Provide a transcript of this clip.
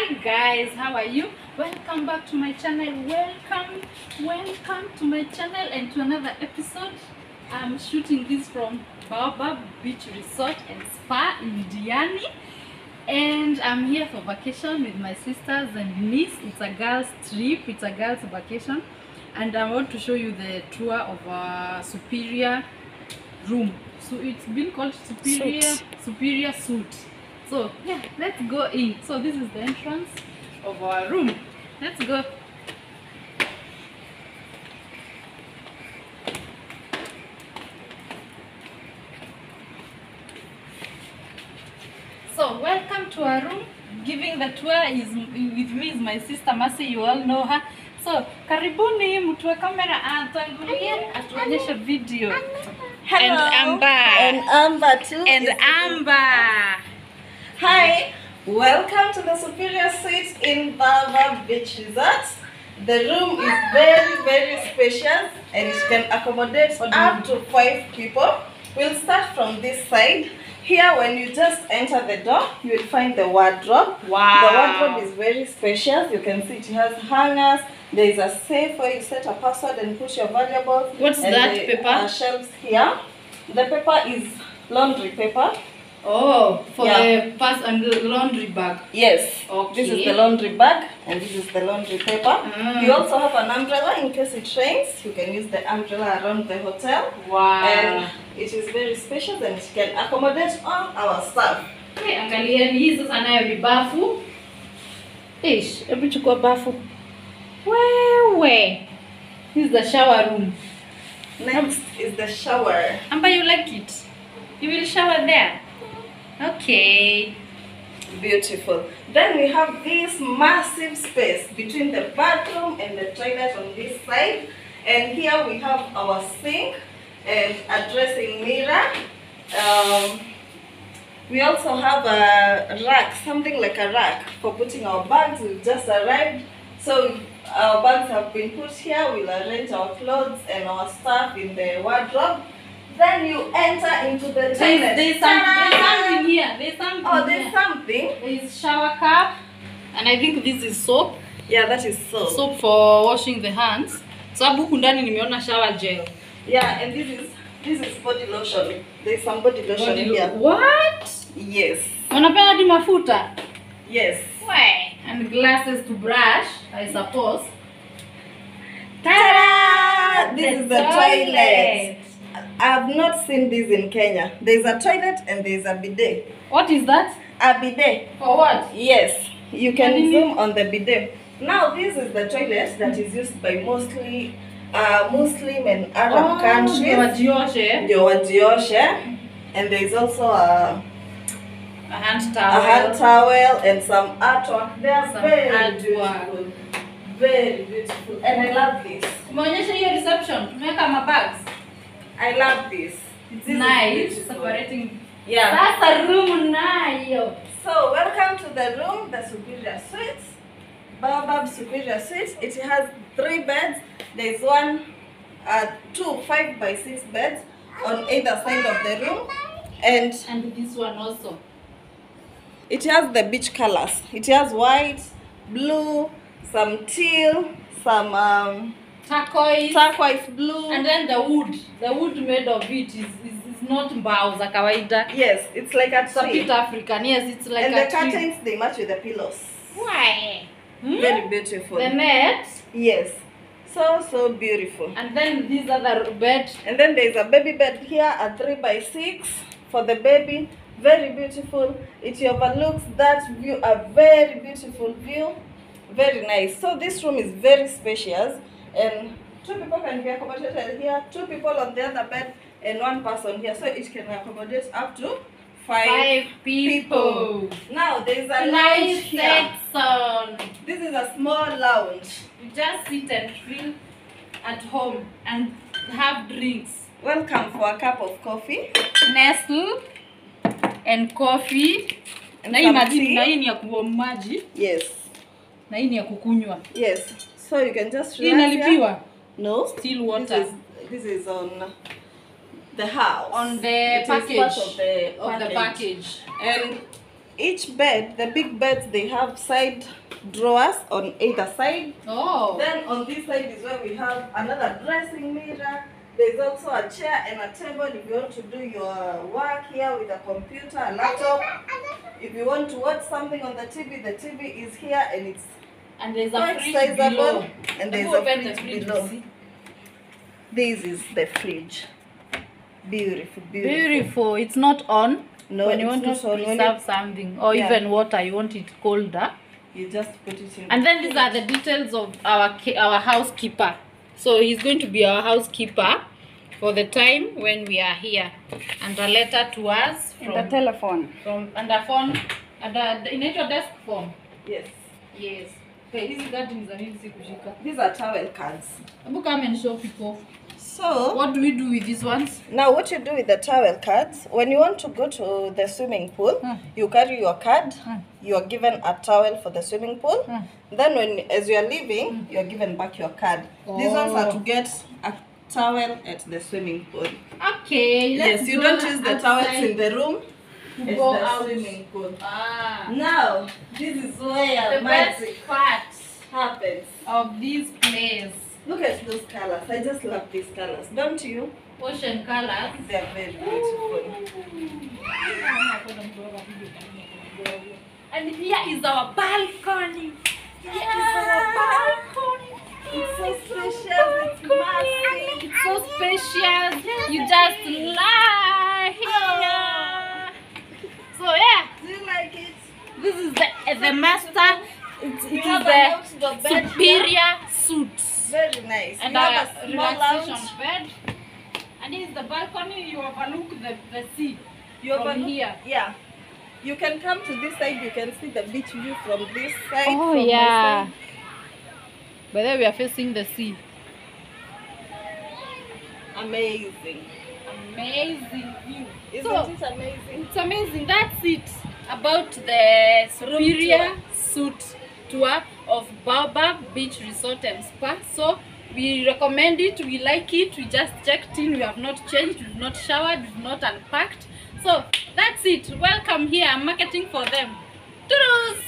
Hi guys, how are you? Welcome back to my channel. Welcome to my channel and to another episode. I'm shooting this from Baobab Beach Resort and Spa in Diani, and I'm here for vacation with my sisters and niece. It's a girls trip, it's a girls vacation, and I want to show you the tour of our superior room. So it's been called superior suite. So yeah, let's go in. So this is the entrance of our room. Let's go. So welcome to our room. Giving the tour is with me is my sister Mercy. You all know her. So karibuni, mtu wa kamera atuangulie atuonyeshe video. Hello. And Amber too. And Amber. Hi. Welcome to the Superior Suite in Baobab Beach Resort. The room is very spacious and it can accommodate up to 5 people. We'll start from this side. Here, when you just enter the door, you will find the wardrobe. Wow. The wardrobe is very spacious. You can see it has hangers. There is a safe where you set a password and put your valuables. What's and that the, paper? Shelves here. The paper is laundry paper. Oh, for the pass and the laundry bag. Yes. Okay. This is the laundry bag and this is the laundry paper. You also have an umbrella in case it rains. You can use the umbrella around the hotel. Wow. And it is very spacious and it can accommodate all our staff. Hey, angalia hii sasa nayo ni bafu. Ish, hebu chukua bafu. Wewe. This is the shower room. Next is the shower. Amber, you like it? You will shower there? Okay. Beautiful. Then we have this massive space between the bathroom and the toilet on this side. And here we have our sink and a dressing mirror. We also have a rack, something like a rack for putting our bags. We've just arrived. So our bags have been put here. We'll arrange our clothes and our stuff in the wardrobe. Then you enter into the toilet. There's something here. There's something. Oh, there's something. There's shower cap. And I think this is soap. Yeah, that is soap. Soap for washing the hands. Sababu huku ndani nimeona shower gel. Yeah, and this is body lotion. There's some body lotion here. What? Yes. Wanapenda hadi mafuta? Yes. Why? And glasses to brush, I suppose. Ta-da! This is the toilet. I have not seen this in Kenya. There's a toilet and there's a bidet. What is that? A bidet. For what? Yes. You can zoom on the bidet. Now this is the toilet that is used by mostly Muslim and Arab countries. Wajioshe. And there's also a hand towel. A hand towel and some artwork. They are very beautiful. Very beautiful. And I love this. Umeonyesha hiyo reception. Tumeweka my bags. I love this. It's nice. Separating. Yeah. Sasa room nayo. So welcome to the room, the Superior Suite. Baobab Superior Suite. It has 3 beds. There's two 5x6 beds on either side of the room. And this one also. It has the beach colors. It has white, blue, some teal, some turquoise blue. And then the wood made of it is not mbao za kawaida. Yes, it's like a tree. It's a bit African. Yes, it's like and a the curtains, they match with the pillows. Why? Very beautiful. The net? Yes. So beautiful. And then this other bed. And then there's a baby bed here, a 3x6 for the baby. Very beautiful. It overlooks that view, a very beautiful view. Very nice. So this room is very spacious and 2 people can be accommodated here, 2 people on the other bed and 1 person here. So it can accommodate up to 5 people. Now there's a lounge here. This is a small lounge. You just sit and feel at home and have drinks. Welcome for a cup of coffee. Nestle and coffee. And na hii ni ya kuwa maji. Yes. Na hii ni ya kukunywa. Yes. So you can just relax. Inalipiwa? No. Still water. This is on the house. On the package. Part of the package. And each bed, the big beds, they have side drawers on either side. Oh. Then on this side is where we have another dressing mirror. There's also a chair and a table if you want to do your work here with a computer, a laptop. If you want to watch something on the TV is here, and it's and there's a quite fridge sizable. below. And there's Go a open the fridge below. see. This is the fridge. Beautiful, beautiful. Beautiful. It's not on. No, when you it's want not to on. When preserve something or Yeah. even water, you want it colder. you just put it in. And then these are the details of our housekeeper. So he's going to be our housekeeper for the time when we are here. And a letter to us and the telephone. and a phone and in your desk phone. Yes. Yes. Okay, These are towel cards. Come and show people. So What do we do with these ones? now what you do with the towel cards, when you want to go to the swimming pool, you carry your card, you are given a towel for the swimming pool. Then as you are leaving, you are given back your card. These ones are to get a towel at the swimming pool. Okay, let's Yes, you go don't use the towels outside in the room. It's go the out. swimming pool. Ah, Now, this is where the best magic part happens. of this place. Look at those colors. I just love these colors. Don't you? Ocean colors. They are very beautiful. And here is our balcony. Here is our balcony. It's so spacious. It's massive. It's so spacious. You just lie here. So yeah, Do you like it? this is the master. It We is have the a outdoor bed superior suite. Very nice. And we have a a small relaxation lounge. bed. And this is the balcony. You overlook the sea. You from overlook- here. Yeah. You can come to this side. You can see the beach view from this side. Oh from my yeah. side. But then we are facing the sea. Amazing. Amazing view. Isn't So, it amazing? it's amazing. That's it about the superior suite tour of Baobab Beach Resort and Spa. So we recommend it. We like it. We just checked in. We have not changed. We've not showered. We've not unpacked. So that's it. Welcome here. I'm marketing for them. Toodles!